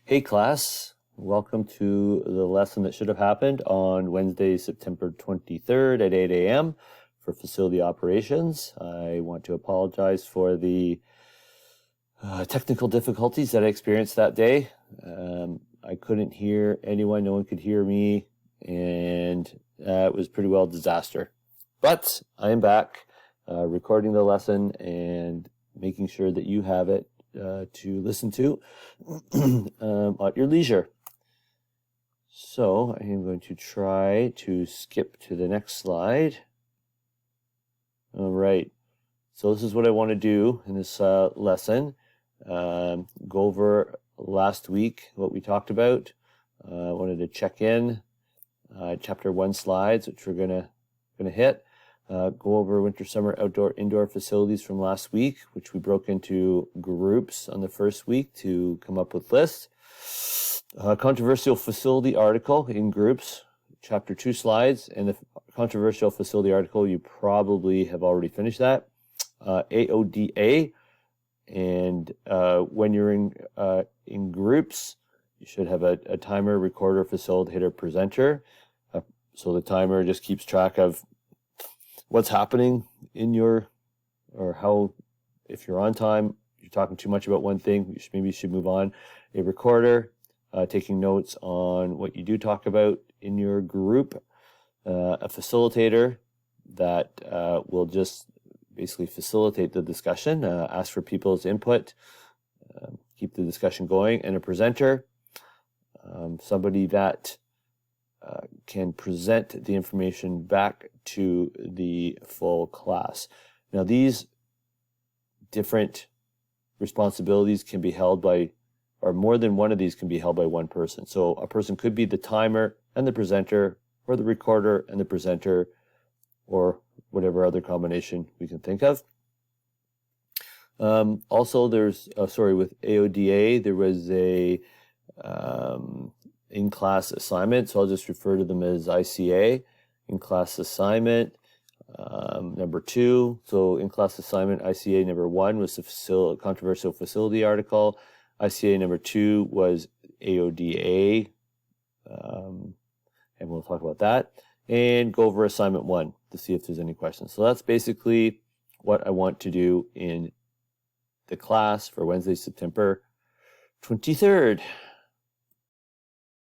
Hey class, welcome to the lesson that should have happened on Wednesday, September 23rd at 8 a.m. for facility operations. I want to apologize for the technical difficulties that I experienced that day. I couldn't hear anyone, no one could hear me, and it was pretty well a disaster. But I am back recording the lesson and making sure that you have it to listen to at your leisure. So I am going to try to skip to the next slide. All right. So this is what I want to do in this lesson. Go over last week what we talked about. I wanted to check in chapter 1 slides, which we're gonna hit. Go over winter, summer, outdoor, indoor facilities from last week, which we broke into groups on the first week to come up with lists. Controversial facility article in groups, chapter 2 slides, and the controversial facility article, you probably have already finished that. AODA, and when you're in groups, you should have a timer, recorder, facilitator, presenter. So the timer just keeps track of what's happening in your, or how, if you're on time, you're talking too much about one thing, maybe you should move on. A recorder, taking notes on what you do talk about in your group. A facilitator that will just basically facilitate the discussion, ask for people's input, keep the discussion going. And a presenter, somebody that can present the information back to the full class. Now, these different responsibilities can be held by, or more than one of these can be held by one person. So a person could be the timer and the presenter, or the recorder and the presenter, or whatever other combination we can think of. Also, there's, with AODA, there was a in-class assignment, so I'll just refer to them as ICA, in-class assignment number 2. So in-class assignment ICA number 1 was the controversial facility article. ICA number 2 was AODA, and we'll talk about that, and go over assignment 1 to see if there's any questions. So that's basically what I want to do in the class for Wednesday, September 23rd.